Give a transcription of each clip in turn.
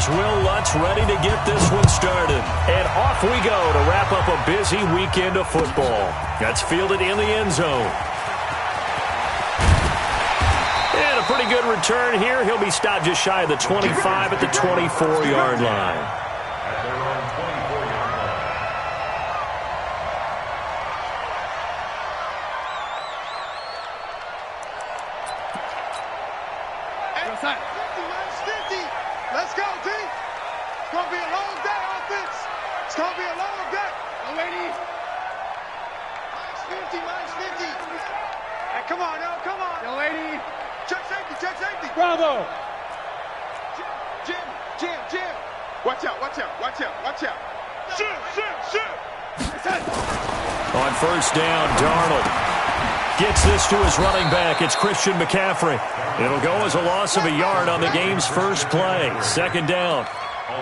here's Will Lutz ready to get this one started. And off we go to wrap up a busy weekend of football. That's fielded in the end zone. And a pretty good return here. He'll be stopped just shy of the 25 at the 24-yard line. Let's go, D. It's going to be a long day, offense. It's going to be a long day. No, lady. Minus 50. Hey, come on, no, come on. No, lady. Check safety. Bravo. Jim. Watch out. Shoot. On first down, Darnold gets this to his running back. It's Christian McCaffrey. It'll go as a loss of a yard on the game's first play. Second down.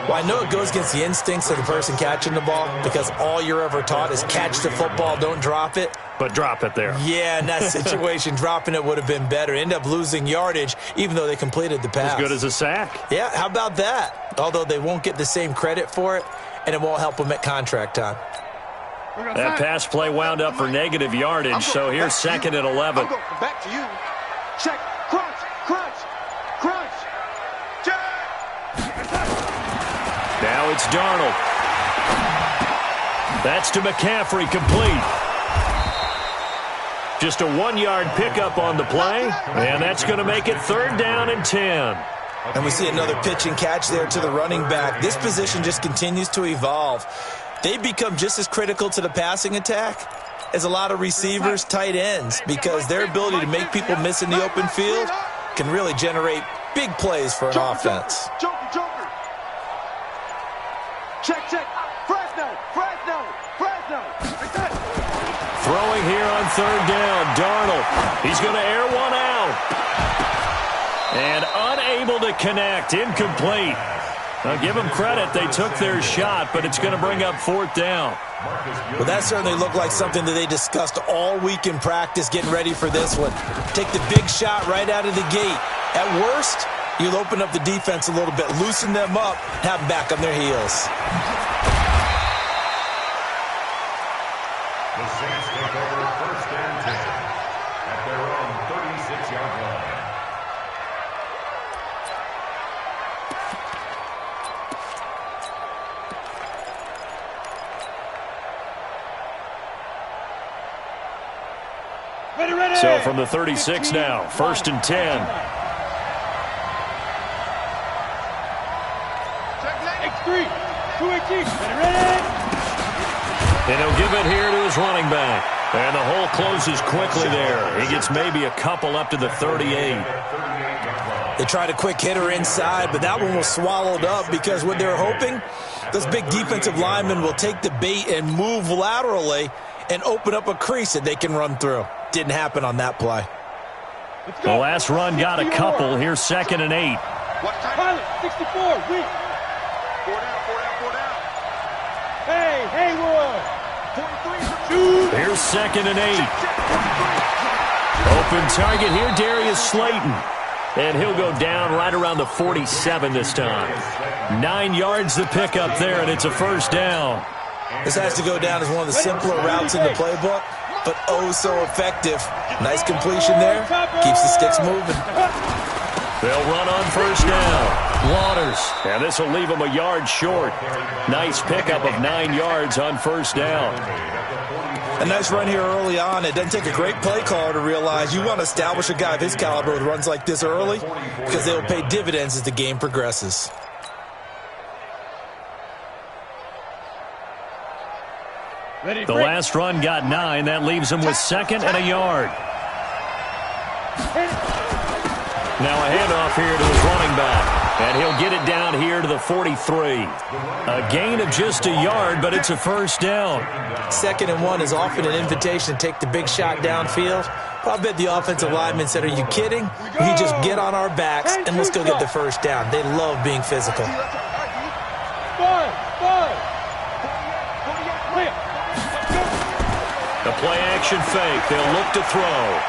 Well, I know it goes against the instincts of the person catching the ball because all you're ever taught is catch the football, don't drop it. But drop it there. Yeah, in that situation, dropping it would have been better. End up losing yardage, even though they completed the pass. As good as a sack. Yeah, how about that? Although they won't get the same credit for it, and it won't help them at contract time. That pass play wound up for negative yardage, so here's second and 11. Back to you. Check. Crunch. Now it's Darnold. That's to McCaffrey, complete. Just a 1-yard pickup on the play, and that's going to make it third down and 10. And we see another pitch and catch there to the running back. This position just continues to evolve. They become just as critical to the passing attack as a lot of receivers, tight ends, because their ability to make people miss in the open field can really generate big plays for an offense. Joker. Check. Fresno. Throwing here on third down, Darnold. He's going to air one out. And unable to connect, incomplete. Now, give them credit. They took their shot, but it's going to bring up fourth down. Well, that certainly looked like something that they discussed all week in practice, getting ready for this one. Take the big shot right out of the gate. At worst, you'll open up the defense a little bit, loosen them up, have them back on their heels. The Saints take over first and 10 at their own 36-yard line. Ready. So from the 36 now, first and 10. X3, 218, ready. And he'll give it here to his running back. And the hole closes quickly there. He gets maybe a couple up to the 38. They tried a quick hitter inside, but that one was swallowed up because what they're hoping, those big defensive linemen will take the bait and move laterally and open up a crease that they can run through. Didn't happen on that play. The last run got a couple. Here's second and 8. Pilot, 64, weak. 4 down. Hey, Wood. 43. Here's second and 8. Open target here, Darius Slayton. And he'll go down right around the 47 this time. 9 yards the pickup there, and it's a first down. This has to go down as one of the simpler routes in the playbook, but oh so effective. Nice completion there. Keeps the sticks moving. They'll run on first down. Waters. And this will leave them a yard short. Nice pickup of 9 yards on first down. A nice run here early on. It doesn't take a great play caller to realize you want to establish a guy of his caliber with runs like this early because they will pay dividends as the game progresses. The last run got 9. That leaves him with second and a yard. Now a handoff here to his running back. And he'll get it down here to the 43. A gain of just a yard, but it's a first down. 2nd and 1 is often an invitation to take the big shot downfield. I bet the offensive lineman said, are you kidding? We just get on our backs and let's go get the first down. They love being physical. The play-action fake. They'll look to throw.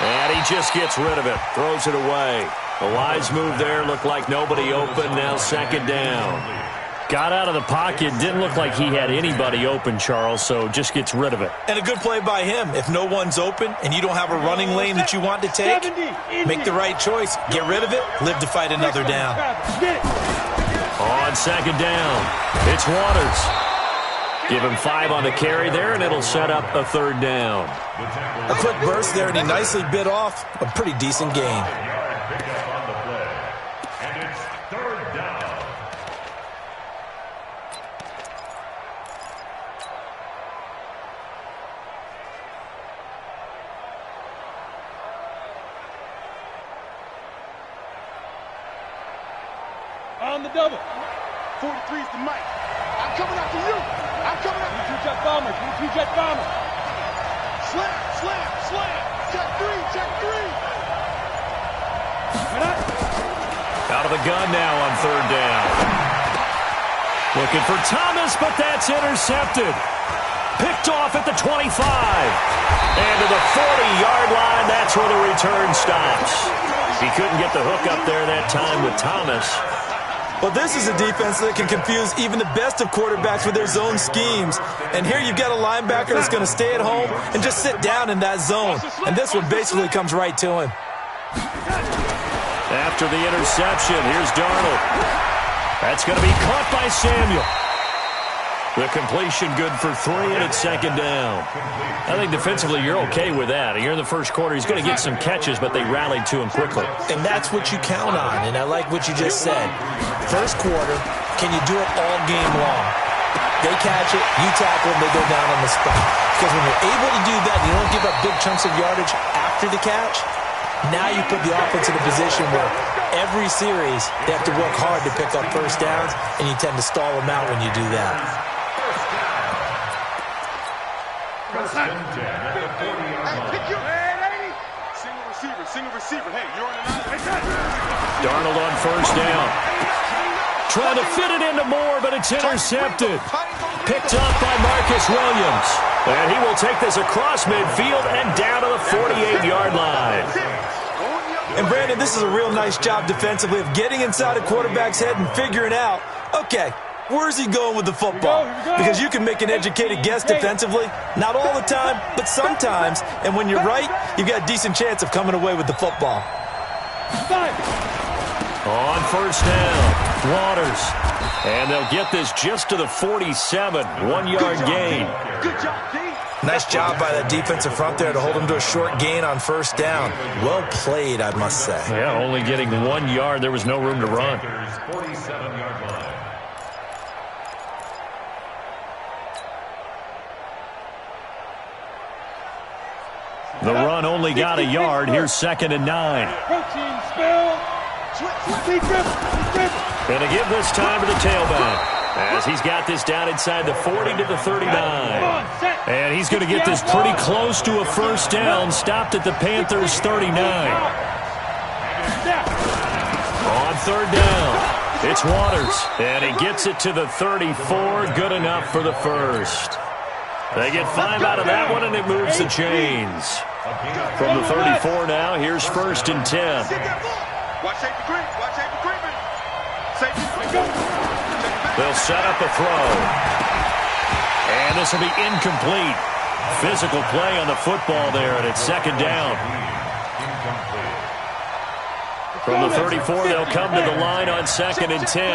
And he just gets rid of it. Throws it away. A wise move there. Looked like nobody open. Now second down. Got out of the pocket. Didn't look like he had anybody open, Charles, so just gets rid of it. And a good play by him. If no one's open and you don't have a running lane that you want to take, make the right choice. Get rid of it. Live to fight another down. On second down, it's Waters. Give him 5 on the carry there, and it'll set up a third down. A quick burst there, and he nicely bit off a pretty decent gain. On the double. 43's the mic. I'm coming after you. I'm coming after you. Two-jet bomber. Two-jet bomber. Slam, slam, slam. Check 3, check 3. Out of the gun now on third down. Looking for Thomas, but that's intercepted. Picked off at the 25. And to the 40-yard line, that's where the return stops. He couldn't get the hook up there that time with Thomas. Well, this is a defense that can confuse even the best of quarterbacks with their zone schemes. And here you've got a linebacker that's going to stay at home and just sit down in that zone. And this one basically comes right to him. After the interception, here's Darnold. That's going to be caught by Samuel. The completion good for 3, and it's second down. I think defensively you're okay with that. Here in the first quarter, he's going to get some catches, but they rallied to him quickly. And that's what you count on, and I like what you just said. First quarter, can you do it all game long? They catch it, you tackle them, they go down on the spot. Because when you're able to do that, and you don't give up big chunks of yardage after the catch, now you put the offense in a position where every series they have to work hard to pick up first downs, and you tend to stall them out when you do that. Single receiver. Hey, you're on the line. Darnold on first down. Trying to fit it into Moore, but it's intercepted. Picked up by Marcus Williams. And he will take this across midfield and down to the 48-yard line. And, Brandon, this is a real nice job defensively of getting inside a quarterback's head and figuring out, okay, where's he going with the football? Because you can make an educated guess defensively. Not all the time, but sometimes. And when you're right, you've got a decent chance of coming away with the football. On first down, Waters. And they'll get this just to the 47, 1-yard gain. Good job, D. Nice job by that defensive front there to hold him to a short gain on first down. Well played, I must say. Yeah, only getting 1 yard. There was no room to run. 47-yard line. The run only got a yard. Here's second and 9. Protein spill. Going to give this time to the tailback as he's got this down inside the 40 to the 39. And he's going to get this pretty close to a first down. Stopped at the Panthers' 39. On third down, it's Waters. And he gets it to the 34. Good enough for the first. They get 5 out of that one, and it moves the chains. From the 34 now, here's first and 10. Watch safety creep. Watch safety creeping. Safety creeping. They'll set up a throw. And this will be incomplete. Physical play on the football there, and it's second down. From the 34, they'll come to the line on second and 10.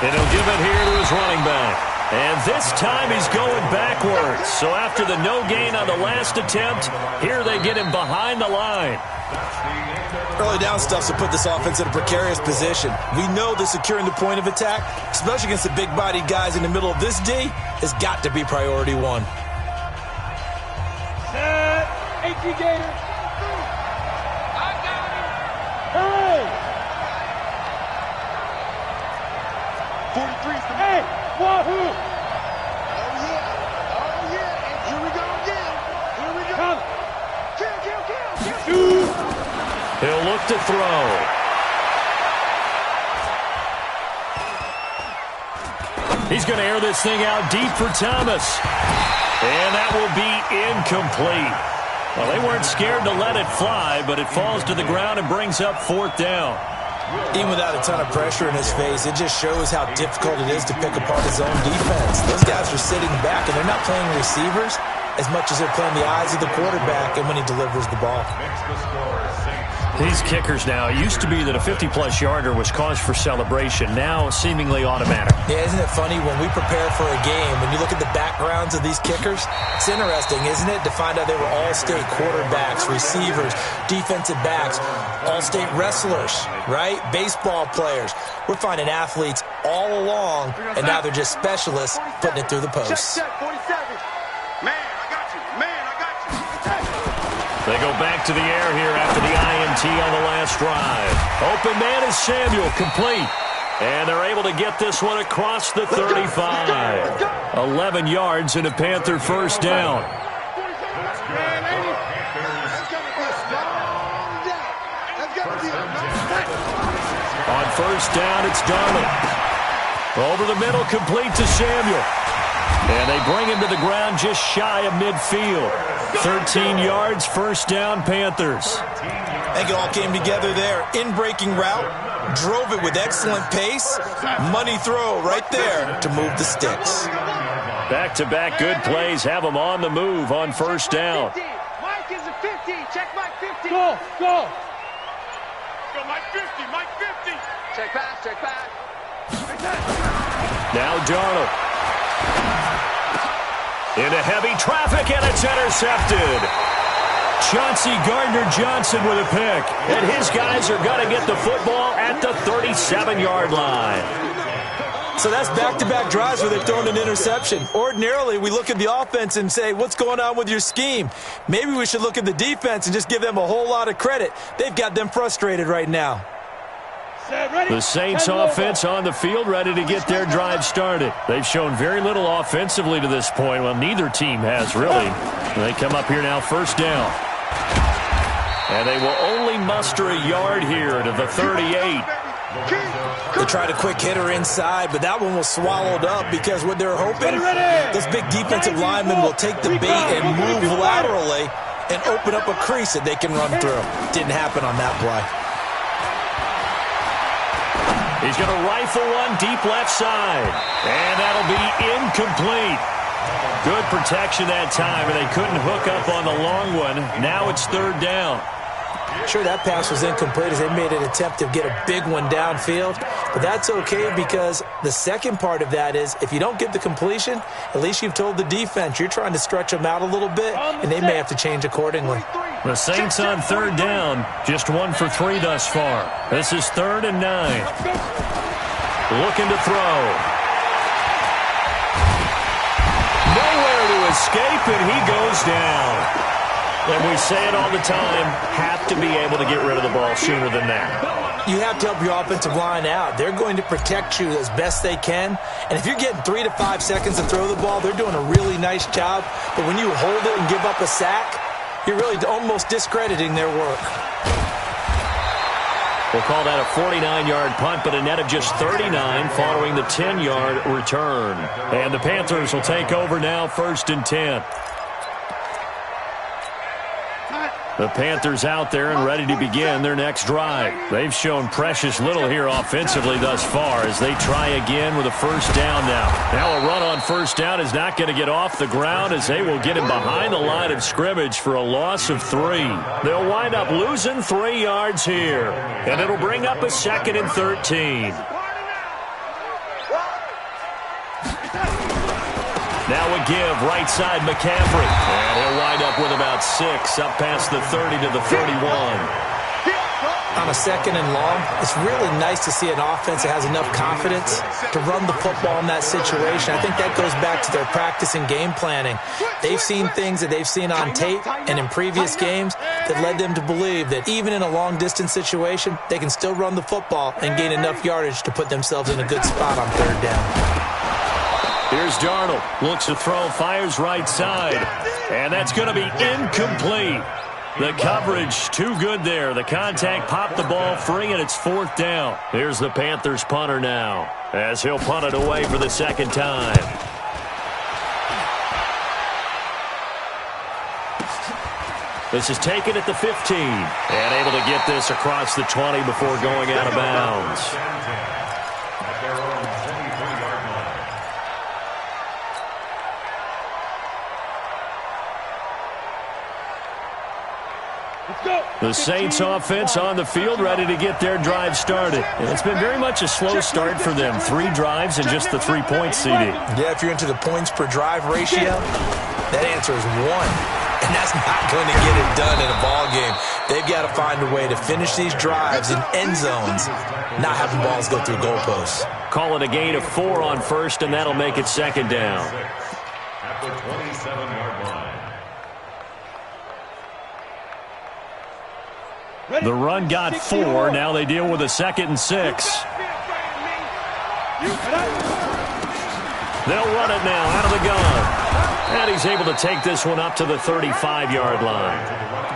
And he'll give it here to his running back. And this time he's going backwards. So after the no gain on the last attempt, here they get him behind the line. Early down stuff's to put this offense in a precarious position. We know that securing the point of attack, especially against the big-bodied guys in the middle of this D, has got to be priority one. Set. 18 Gators. I got him. Hurry. 43's the Hey, wahoo. Oh, yeah. Oh, yeah. And here we go again. Here we go. Come. Kill. Shoot. He'll look to throw. He's going to air this thing out deep for Thomas. And that will be incomplete. Well, they weren't scared to let it fly, but it falls to the ground and brings up 4th down. Even without a ton of pressure in his face, it just shows how difficult it is to pick apart his own defense. Those guys are sitting back, and they're not playing receivers as much as they're playing the eyes of the quarterback and when he delivers the ball. These kickers now, it used to be that a 50-plus yarder was cause for celebration. Now, seemingly automatic. Yeah, isn't it funny when we prepare for a game, when you look at the backgrounds of these kickers, it's interesting, isn't it, to find out they were all-state quarterbacks, receivers, defensive backs, all-state wrestlers, right? Baseball players. We're finding athletes all along, and now they're just specialists putting it through the posts. Check, 47. Man, I got you. Man, I got you. They go back to the air here after the INT on the last drive. Open man is Samuel, complete. And they're able to get this one across the 35. 11 yards and a Panther first down. On first down, it's Darnold. Over the middle, complete to Samuel. And they bring him to the ground just shy of midfield. 13 yards, first down, Panthers. I think it all came together there. In-breaking route, drove it with excellent pace. Money throw right there to move the sticks. Back-to-back good plays have them on the move on first down. Mike is a 50. Check Mike 50. Go, go. Go Mike 50. Mike 50. Check back, check back. Now Darnold. Into heavy traffic, and it's intercepted. Chauncey Gardner-Johnson with a pick. And his guys are going to get the football at the 37-yard line. So that's back-to-back drives where they've thrown an interception. Ordinarily, we look at the offense and say, what's going on with your scheme? Maybe we should look at the defense and just give them a whole lot of credit. They've got them frustrated right now. The Saints offense on the field, ready to get their drive started. They've shown very little offensively to this point. Well, neither team has, really. They come up here now, first down. And they will only muster a yard here to the 38. They tried a quick hitter inside, but that one was swallowed up because what they're hoping, this big defensive lineman will take the bait and move laterally and open up a crease that they can run through. Didn't happen on that play. He's going to rifle one deep left side. And that'll be incomplete. Good protection that time, and they couldn't hook up on the long one. Now it's third down. Sure, that pass was incomplete as they made an attempt to get a big one downfield. But that's okay because the second part of that is if you don't get the completion, at least you've told the defense you're trying to stretch them out a little bit, and they may have to change accordingly. The Saints on third down, just 1 for 3 thus far. This is 3rd and 9. Looking to throw. Nowhere to escape, and he goes down. And we say it all the time, have to be able to get rid of the ball sooner than that. You have to help your offensive line out. They're going to protect you as best they can. And if you're getting 3 to 5 seconds to throw the ball, they're doing a really nice job. But when you hold it and give up a sack, you're really almost discrediting their work. We'll call that a 49-yard punt, but a net of just 39 following the 10-yard return. And the Panthers will take over now, 1st and 10. The Panthers out there and ready to begin their next drive. They've shown precious little here offensively thus far as they try again with a first down now. Now a run on first down is not going to get off the ground as they will get him behind the line of scrimmage for a loss of 3. They'll wind up losing 3 yards here, and it'll bring up a 2nd and 13. Now a give, right side McCaffrey. And he'll wind up with about 6, up past the 30 to the 31. On a 2nd and long, it's really nice to see an offense that has enough confidence to run the football in that situation. I think that goes back to their practice and game planning. They've seen things that they've seen on tape and in previous games that led them to believe that even in a long-distance situation, they can still run the football and gain enough yardage to put themselves in a good spot on third down. Here's Darnold. Looks to throw, fires right side. And that's going to be incomplete. The coverage too good there. The contact popped the ball free, and it's 4th down. Here's the Panthers punter now as he'll punt it away for the 2nd time. This is taken at the 15. And able to get this across the 20 before going out of bounds. At their own 23-yard line. The Saints offense on the field, ready to get their drive started. And it's been very much a slow start for them. 3 drives and just the 3-point CD. Yeah, if you're into the points per drive ratio, that answer is 1. And that's not going to get it done in a ball game. They've got to find a way to finish these drives in end zones, not having balls go through goalposts. Call it a gain of 4 on first, and that'll make it second down. At the 27-yard line. The run got 4. Now they deal with a 2nd and 6. They'll run it now out of the gun. And he's able to take this one up to the 35-yard line.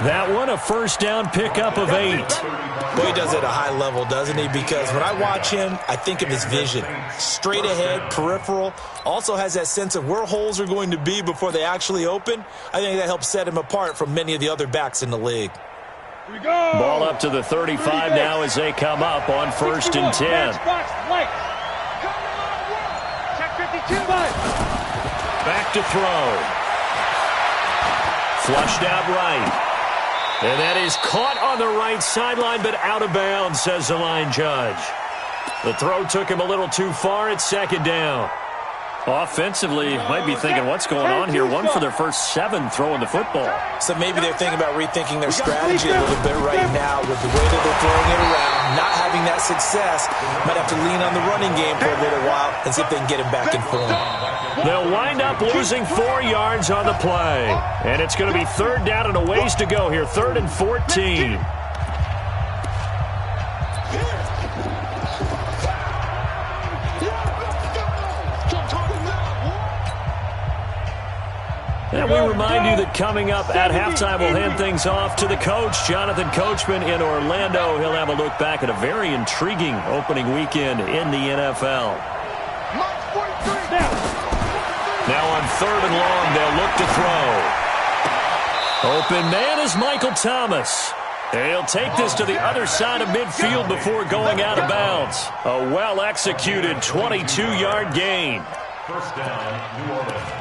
That one, a first down pickup of 8. Boy, he does it at a high level, doesn't he? Because when I watch him, I think of his vision. Straight ahead, peripheral. Also has that sense of where holes are going to be before they actually open. I think that helps set him apart from many of the other backs in the league. Ball up to the 35 now as they come up on 1st and 10. Back to throw. Flushed out right. And that is caught on the right sideline, but out of bounds, says the line judge. The throw took him a little too far at 2nd down. Offensively, might be thinking, what's going on here? 1 for their first 7 throwing the football. So maybe they're thinking about rethinking their strategy a little bit right now with the way that they're throwing it around, not having that success. Might have to lean on the running game for a little while and see if they can get him back in form. They'll wind up losing 4 yards on the play. And it's going to be 3rd down and a ways to go here. 3rd and 14. And we remind you that coming up at halftime, we'll hand things off to the coach, Jonathan Coachman in Orlando. He'll have a look back at a very intriguing opening weekend in the NFL. Now on 3rd and long, they'll look to throw. Open man is Michael Thomas. He'll take this to the other side of midfield before going out of bounds. A well-executed 22-yard gain. First down, New Orleans.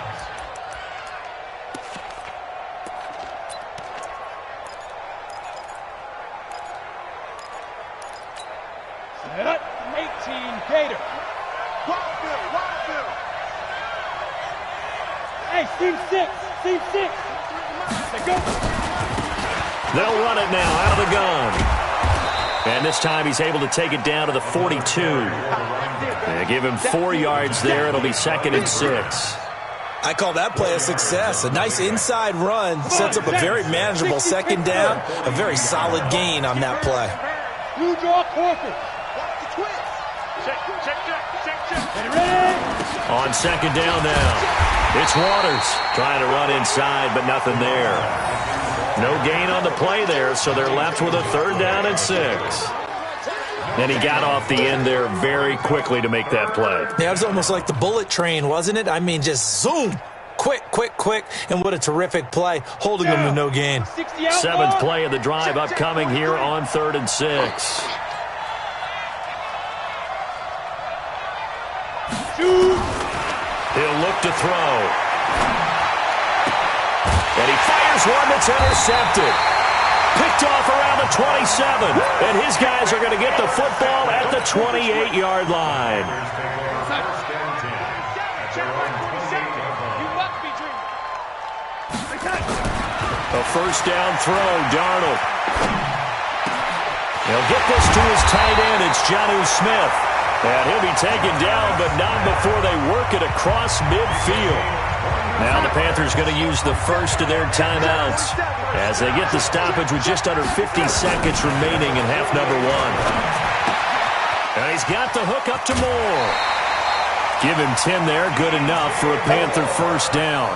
Set up, 18, Gator. Hey, Steve 6, Steve 6. Let's go. They'll run it now out of the gun. And this time he's able to take it down to the 42. They give him 4 yards there. It'll be 2nd and 6. I call that play a success. A nice inside run sets up a very manageable 2nd down. A very solid gain on that play. Blue draw Corker. On 2nd down now, it's Waters trying to run inside, but nothing there. No gain on the play there, so they're left with a 3rd down and 6. And he got off the end there very quickly to make that play. Yeah, it was almost like the bullet train, wasn't it? I mean, just zoom. Quick, quick, quick. And what a terrific play, holding them to no gain. 7th play of the drive upcoming here on 3rd and 6. He'll look to throw. And he fires one that's intercepted. Picked off around the 27. And his guys are going to get the football at the 28-yard line. A first down throw, Darnold. He'll get this to his tight end. It's Jonnu Smith. And he'll be taken down, but not before they work it across midfield. Now the Panthers going to use the first of their timeouts as they get the stoppage with just under 50 seconds remaining in half number 1. And he's got the hook up to Moore. Give him 10 there, good enough for a Panther first down.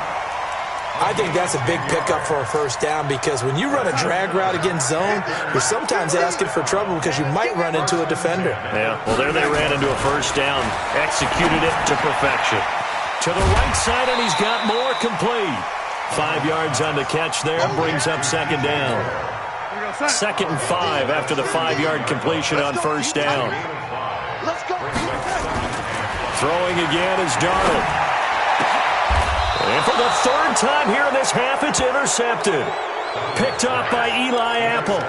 I think that's a big pickup for a first down because when you run a drag route against zone, you're sometimes asking for trouble because you might run into a defender. Yeah, well, there they ran into a first down, executed it to perfection. To the right side, and he's got Moore complete. 5 yards on the catch there, brings up second down. 2nd and 5 after the 5-yard completion on first down. Throwing again is Darnold. And for the 3rd time here in this half, it's intercepted. Picked off by Eli Apple.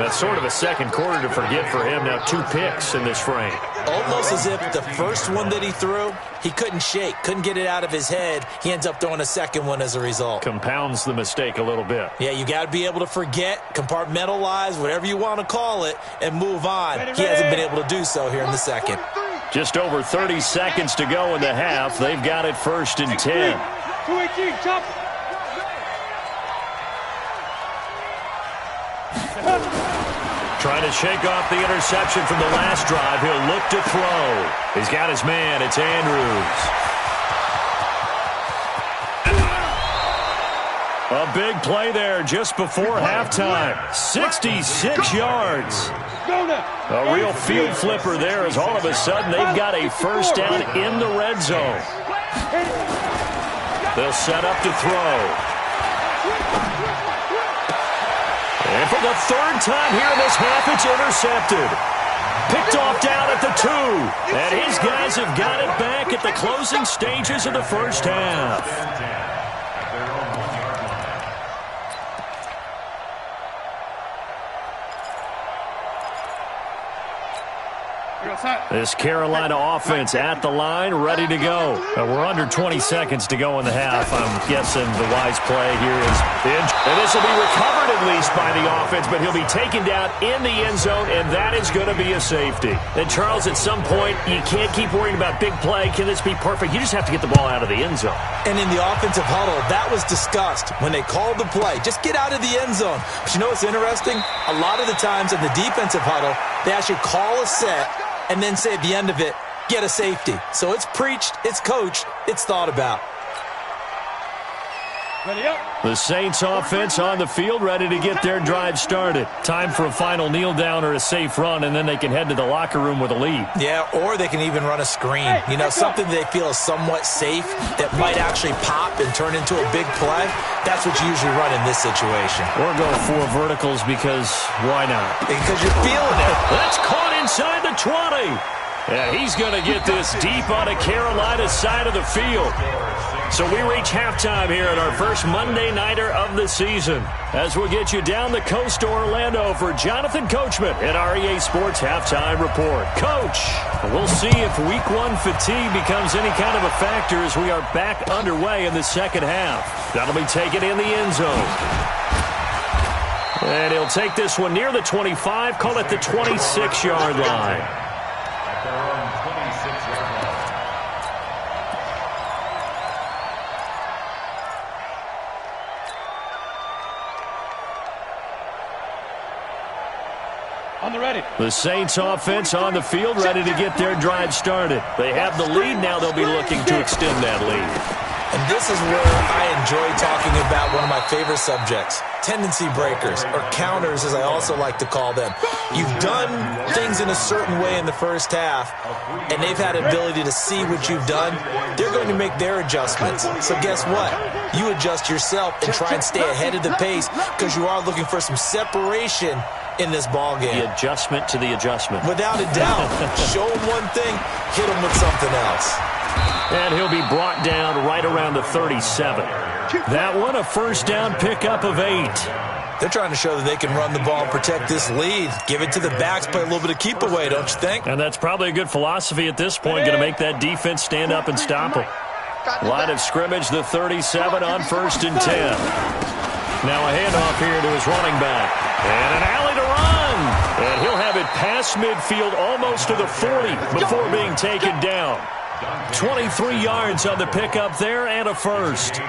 That's sort of a second quarter to forget for him. Now 2 picks in this frame. Almost as if the first one that he threw, he couldn't shake, couldn't get it out of his head. He ends up throwing a second one as a result. Compounds the mistake a little bit. Yeah, you got to be able to forget, compartmentalize, whatever you want to call it, and move on. He hasn't been able to do so here in the second. Just over 30 seconds to go in the half. They've got it 1st and 10. 218, chop. Trying to shake off the interception from the last drive. He'll look to throw. He's got his man. It's Andrews. A big play there just before halftime. 66 yards. A real field flipper there as all of a sudden they've got a first down in the red zone. They'll set up to throw. And for the 3rd time here in this half, it's intercepted. Picked off down at the 2. And his guys have got it back at the closing stages of the first half. This Carolina offense at the line, ready to go. We're under 20 seconds to go in the half. I'm guessing the wise play here is and this will be recovered at least by the offense, but he'll be taken down in the end zone, and that is going to be a safety. And, Charles, at some point, you can't keep worrying about big play. Can this be perfect? You just have to get the ball out of the end zone. And in the offensive huddle, that was discussed when they called the play. Just get out of the end zone. But you know what's interesting? A lot of the times in the defensive huddle, they actually call a set and then say at the end of it, get a safety. So it's preached, it's coached, it's thought about. The Saints offense on the field, ready to get their drive started. Time for a final kneel down or a safe run, and then they can head to the locker room with a lead. Yeah, or they can even run a screen. You know, something they feel is somewhat safe that might actually pop and turn into a big play. That's what you usually run in this situation. Or go 4 verticals because why not? Because you're feeling it. That's caught inside the 20. Yeah, he's going to get this deep on the Carolina side of the field. So we reach halftime here at our first Monday Nighter of the season. As we'll get you down the coast to Orlando for Jonathan Coachman at our EA Sports Halftime Report. Coach, we'll see if Week 1 fatigue becomes any kind of a factor as we are back underway in the second half. That'll be taken in the end zone. And he'll take this one near the 25, call it the 26-yard line. The Saints offense on the field, ready to get their drive started. They have the lead. Now they'll be looking to extend that lead. And this is where I enjoy talking about one of my favorite subjects, tendency breakers, or counters as I also like to call them. You've done things in a certain way in the first half, and they've had ability to see what you've done. They're going to make their adjustments. So guess what? You adjust yourself and try and stay ahead of the pace because you are looking for some separation in this ball game. The adjustment to the adjustment. Without a doubt. Show them one thing, hit them with something else. And he'll be brought down right around the 37. That one, a first down pickup of 8. They're trying to show that they can run the ball and protect this lead. Give it to the backs, play a little bit of keep away, don't you think? And that's probably a good philosophy at this point, going to make that defense stand up and stop them. Line of scrimmage, the 37 on 1st and 10. Now a handoff here to his running back. And an alley to run. And he'll have it past midfield almost to the 40 before being taken down. 23 yards on the pickup there and a first.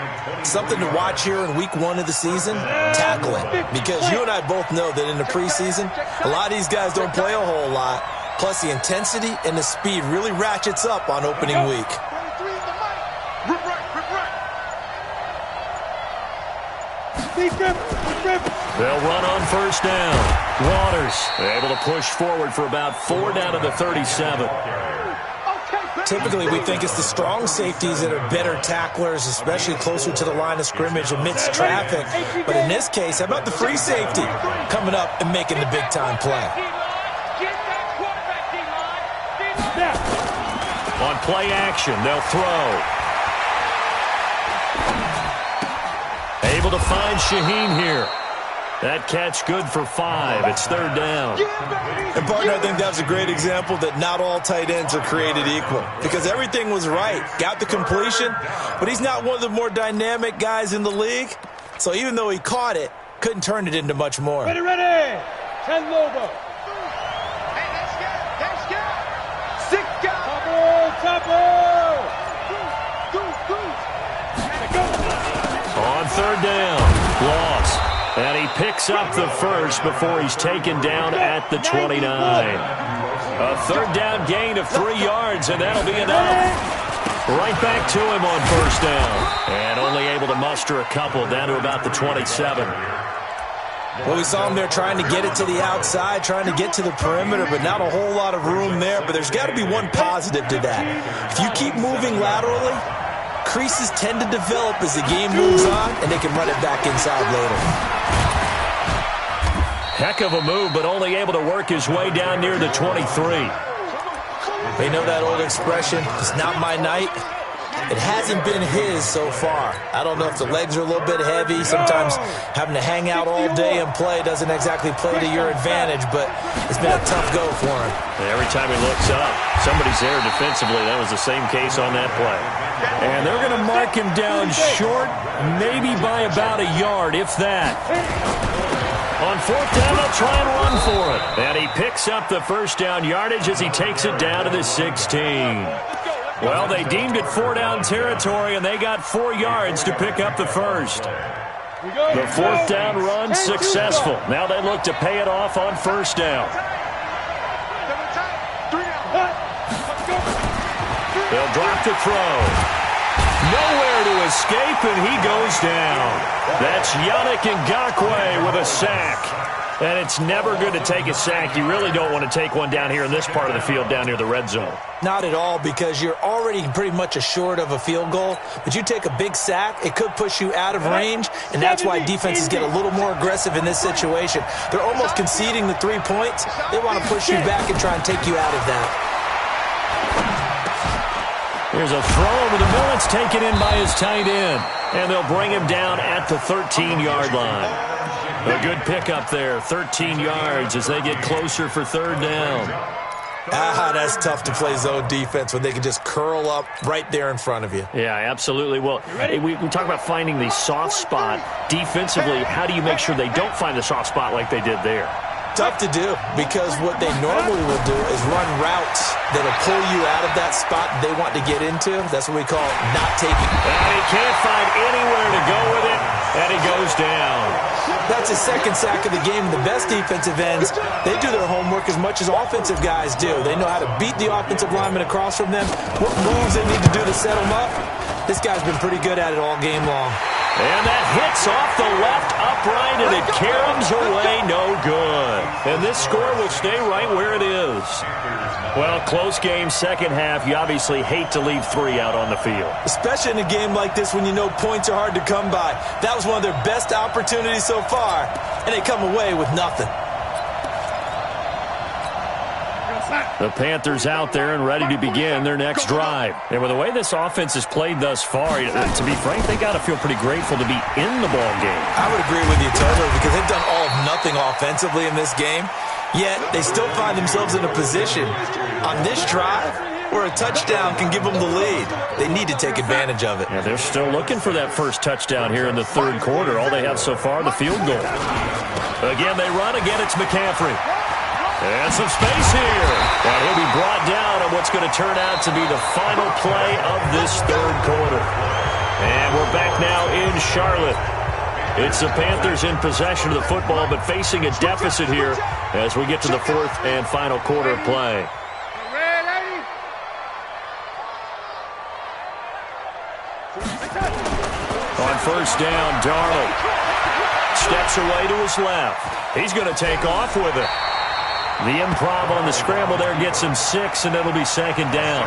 Something to watch here in week 1 of the season, tackling. Because you and I both know that in the preseason, a lot of these guys don't play a whole lot. Plus the intensity and the speed really ratchets up on opening week. They'll run on first down. Waters able to push forward for about 4 down to the 37. typically we think it's the strong safeties that are better tacklers, especially closer to the line of scrimmage amidst traffic. But in this case, how about the free safety coming up and making the big-time play? On play action, they'll throw. Able to find Shaheen here. That catch good for 5. It's 3rd down. And, partner, I think that was a great example that not all tight ends are created equal because everything was right. Got the completion, but he's not one of the more dynamic guys in the league. So even though he caught it, couldn't turn it into much more. Ready, ready. 10 over. Hey, let's go. Let's go. 6 guys. Topper. On 3rd down, loss. And he picks up the first before he's taken down at the 29. A 3rd down gain of 3 yards, and that'll be enough. Right back to him on 1st down. And only able to muster a couple down to about the 27. Well, we saw him there trying to get it to the outside, trying to get to the perimeter, but not a whole lot of room there. But there's got to be one positive to that. If you keep moving laterally, creases tend to develop as the game moves on, and they can run it back inside later. Heck of a move, but only able to work his way down near the 23. They know that old expression, it's not my night. It hasn't been his so far. I don't know if the legs are a little bit heavy. Sometimes having to hang out all day and play doesn't exactly play to your advantage, but it's been a tough go for him. Every time he looks up, somebody's there defensively. That was the same case on that play. And they're going to mark him down short, maybe by about a yard, if that. On 4th down, they'll try and run for it. And he picks up the 1st down yardage as he takes it down to the 16. Well, they deemed it 4-down territory, and they got 4 yards to pick up the first. The 4th down run successful. Now they look to pay it off on 1st down. They'll drop the throw. Nowhere to escape, and he goes down. That's Yannick Ngakoue with a sack. And it's never good to take a sack. You really don't want to take one down here in this part of the field, down near the red zone. Not at all, because you're already pretty much assured of a field goal. But you take a big sack, it could push you out of range, and that's why defenses get a little more aggressive in this situation. They're almost conceding the 3 points. They want to push you back and try and take you out of that. Here's a throw over the middle. It's taken in by his tight end. And they'll bring him down at the 13-yard line. A good pickup there, 13 yards as they get closer for 3rd down. That's tough to play zone defense when they can just curl up right there in front of you. Yeah, absolutely. Well, we talk about finding the soft spot. Defensively, how do you make sure they don't find the soft spot like they did there? Tough to do, because what they normally will do is run routes that'll pull you out of that spot they want to get into. That's what we call not taking. And he can't find anywhere to go with it, and he goes down. That's his 2nd sack of the game. The best defensive ends, they do their homework as much as offensive guys do. They know how to beat the offensive lineman across from them, what moves they need to do to set them up. This guy's been pretty good at it all game long. And that hits off the left upright, and it caroms away, no good. And this score will stay right where it is. Well, close game, 2nd half. You obviously hate to leave 3 out on the field. Especially in a game like this when you know points are hard to come by. That was one of their best opportunities so far, and they come away with nothing. The Panthers out there and ready to begin their next drive. And with the way this offense has played thus far, to be frank, they got to feel pretty grateful to be in the ball game. I would agree with you totally, because they've done all of nothing offensively in this game, yet they still find themselves in a position on this drive where a touchdown can give them the lead. They need to take advantage of it. Yeah, they're still looking for that first touchdown here in the 3rd quarter. All they have so far, the field goal. Again, they run. Again, it's McCaffrey. And some space here. And he'll be brought down on what's going to turn out to be the final play of this 3rd quarter. And we're back now in Charlotte. It's the Panthers in possession of the football, but facing a deficit here as we get to the 4th and final quarter of play. On 1st down, Darnold steps away to his left. He's going to take off with it. The improv on the scramble there gets him 6, and it'll be second down.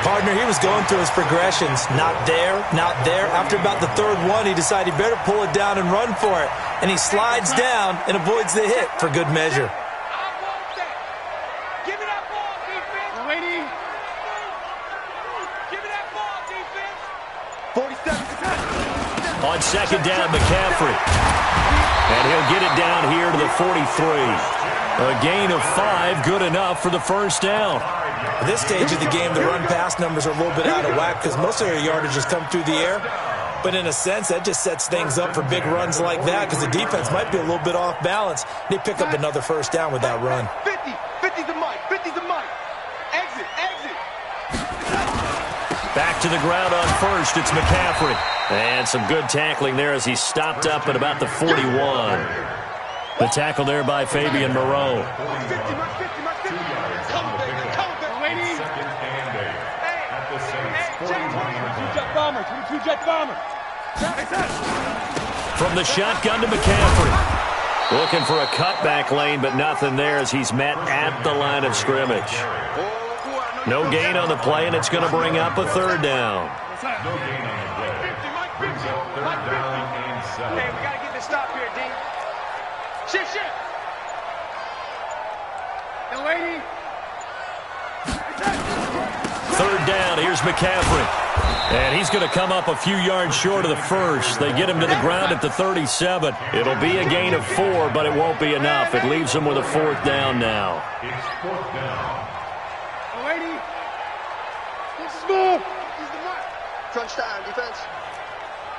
Partner, he was going through his progressions. Not there, not there. After about the third one, he decided he better pull it down and run for it. And he slides down and avoids the hit for good measure. On second down, McCaffrey. And he'll get it down here to the 43. A gain of 5, good enough for the first down. At this stage of the game, the run-pass numbers are a little bit out of whack because most of their yardage has come through the air. But in a sense, that just sets things up for big runs like that because the defense might be a little bit off balance. They pick up another first down with that run. 50's the mic, 50's the mic. Exit, exit. Back to the ground on first, it's McCaffrey. And some good tackling there as he stopped up at about the 41. The tackle there by Fabian Moreau. From the shotgun to McCaffrey. Looking for a cutback lane, but nothing there as he's met at the line of scrimmage. No gain on the play, and it's going to bring up a third down. No gain on the play. Brings up third down and 7. Hey, we got to get this stop here, D. Shit. Young lady. Third down, here's McCaffrey. And he's going to come up a few yards short of the first. They get him to the ground at the 37. It'll be a gain of 4, but it won't be enough. It leaves them with a fourth down now. It's fourth down. Young lady. This is good. He's the mark. Crunch time, defense.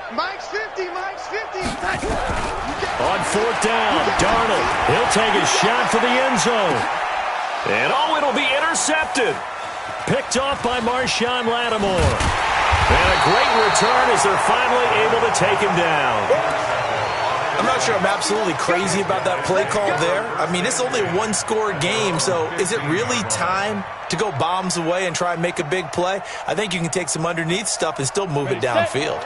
Mike's 50, Mike's 50. On fourth down, Darnold. He'll take a shot for the end zone. And it'll be intercepted. Picked off by Marshawn Lattimore. And a great return as they're finally able to take him down. I'm not sure I'm absolutely crazy about that play call there. I mean, it's only a one-score game, so is it really time to go bombs away and try and make a big play? I think you can take some underneath stuff and still move it downfield.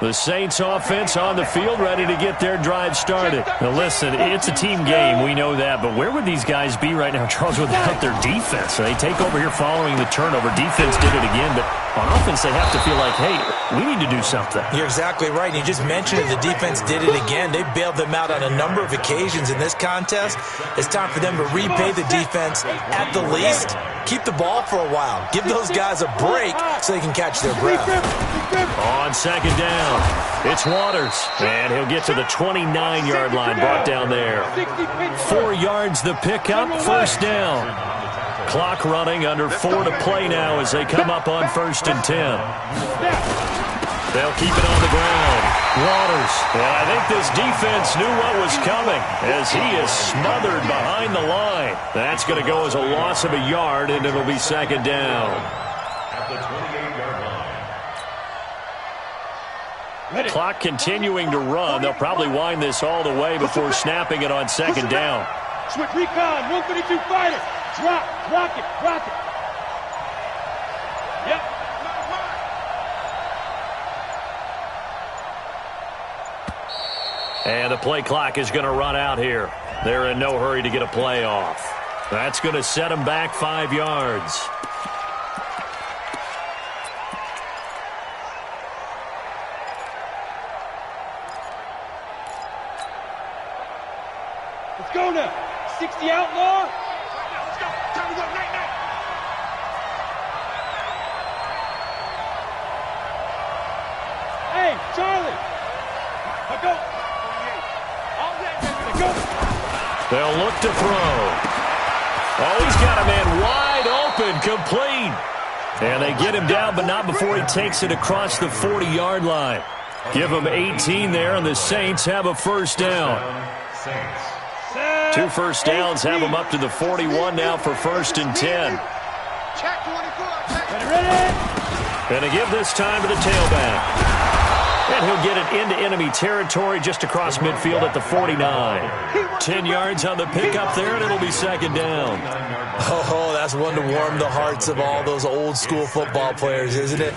The Saints offense on the field, ready to get their drive started. Now listen, it's a team game, we know that, but where would these guys be right now, Charles, without their defense? They take over here following the turnover. Defense did it again, but on offense they have to feel like, hey, we need to do something. You're exactly right. You just mentioned it. The defense did it again. They bailed them out on a number of occasions in this contest. It's time for them to repay the defense at the least. Keep the ball for a while. Give those guys a break so they can catch their breath. On second down, it's Waters, and he'll get to the 29-yard line, brought down there. 4 yards the pickup, first down. Clock running, under 4 to play now as they come up on 1st and 10. They'll keep it on the ground. Waters, and I think this defense knew what was coming as he is smothered behind the line. That's going to go as a loss of a yard, and it'll be second down. At the 28-yard line. Clock continuing to run. They'll probably wind this all the way before snapping it on second down. Switch recon, 132 fighter. Drop it. Yep. And the play clock is going to run out here. They're in no hurry to get a play off. That's going to set them back 5 yards. Let's go now. 60 outlaw. Let's go. Time to go. Night. Hey, Charlie. Let's go. They'll look to throw. Oh, he's got a man wide open, complete. And they get him down, but not before he takes it across the 40-yard line. Give him 18 there, and the Saints have a first down. 2 first downs have them up to the 41 now for 1st and 10. Check 24. Ready? And to give this time to the tailback. And he'll get it into enemy territory just across midfield at the 49. 10 yards on the pickup there, and it'll be second down. Oh, that's one to warm the hearts of all those old-school football players, isn't it?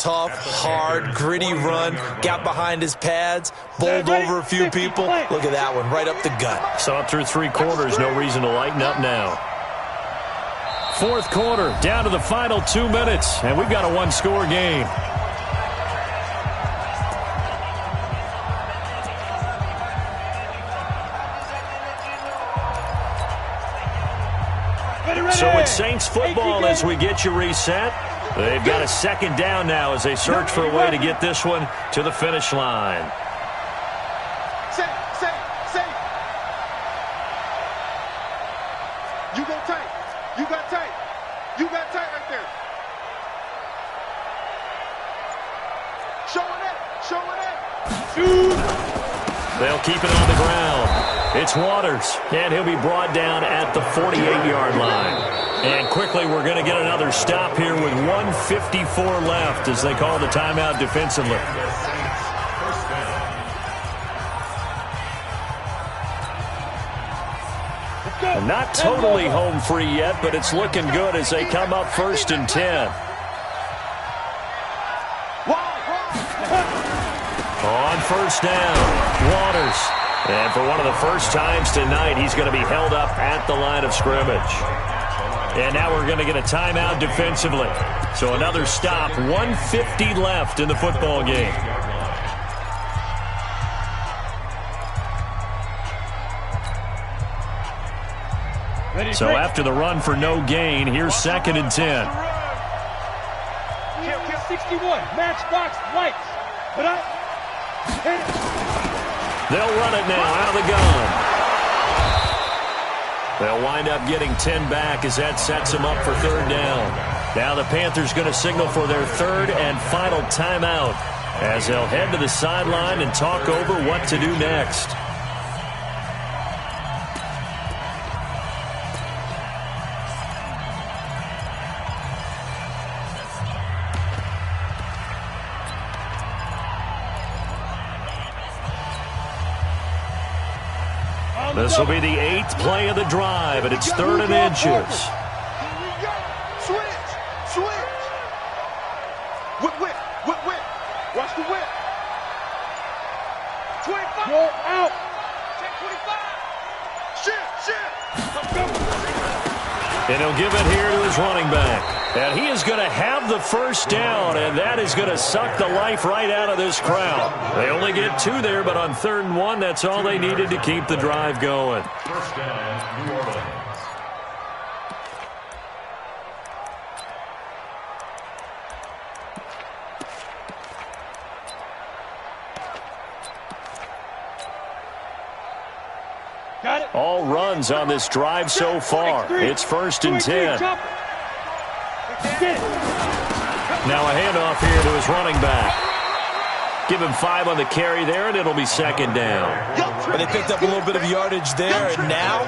tough, hard, gritty run. Got behind his pads, bowled over a few people. Look at that one, right up the gut. Saw it through 3 quarters. No reason to lighten up now. 4th quarter, down to the final 2 minutes, and we've got a 1-score game. So it's Saints football as we get you reset. They've got a 2nd down now as they search for a way to get this one to the finish line. Safe. You go tight. You got tight. You got tight right there. Showing it. Shoot. They'll keep it on the ground. It's Waters, and he'll be brought down at the 48-yard line. And quickly, we're going to get another stop here with 1:54 left as they call the timeout defensively. And not totally home free yet, but it's looking good as they come up 1st and 10. On 1st down, Waters. And for one of the first times tonight, he's going to be held up at the line of scrimmage. And now we're going to get a timeout defensively. So another stop, 1:50 left in the football game. So after the run for no gain, here's 2nd and 10. 61, matchbox, lights. Put up. They'll run it now out of the gun. They'll wind up getting 10 back as that sets them up for 3rd down. Now the Panthers going to signal for their 3rd and final timeout as they'll head to the sideline and talk over what to do next. This will be the 8th play of the drive, and it's 3rd and inches. Here we go. Switch. Whip. Watch the whip. 25. Go out. Check 25. Shit. And he'll give it here to his running back. And he is going to have the 1st down, and that is going to suck the life right out of this crowd. They only get 2 there, but on 3rd and 1, that's all they needed to keep the drive going. 1st down, New Orleans. Got it. All runs on this drive so far. It's 1st and 10. Now a handoff here to his running back. Give him 5 on the carry there, and it'll be 2nd down. But they picked up a little bit of yardage there, and now,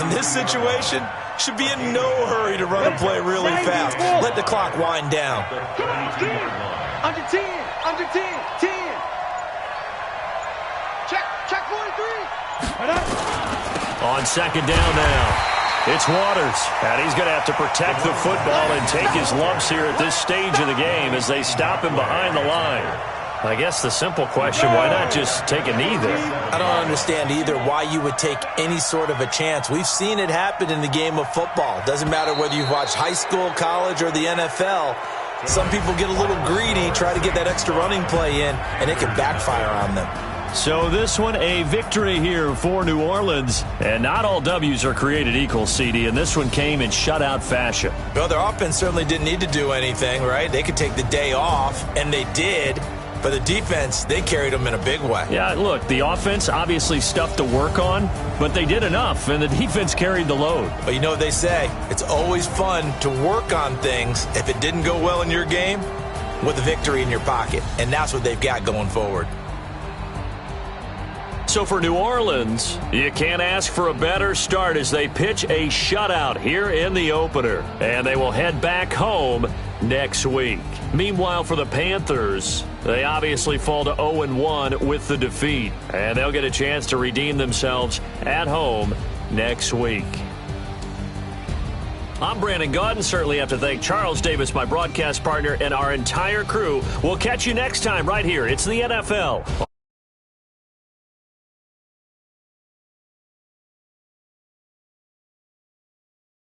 in this situation, should be in no hurry to run a play really fast. Let the clock wind down. Under 10. 10. Check 43. On 2nd down now. It's Waters, and he's going to have to protect the football and take his lumps here at this stage of the game as they stop him behind the line. I guess the simple question, why not just take a knee there? I don't understand either why you would take any sort of a chance. We've seen it happen in the game of football. Doesn't matter whether you've watched high school, college, or the NFL. Some people get a little greedy, try to get that extra running play in, and it can backfire on them. So this one, a victory here for New Orleans. And not all W's are created equal, CD, and this one came in shutout fashion. Well, their offense certainly didn't need to do anything, right? They could take the day off, and they did. But the defense, they carried them in a big way. Yeah, look, the offense, obviously stuff to work on, but they did enough, and the defense carried the load. But you know what they say, it's always fun to work on things if it didn't go well in your game with a victory in your pocket. And that's what they've got going forward. So for New Orleans, you can't ask for a better start as they pitch a shutout here in the opener. And they will head back home next week. Meanwhile, for the Panthers, they obviously fall to 0-1 with the defeat. And they'll get a chance to redeem themselves at home next week. I'm Brandon Gaudin. Certainly have to thank Charles Davis, my broadcast partner, and our entire crew. We'll catch you next time right here. It's the NFL.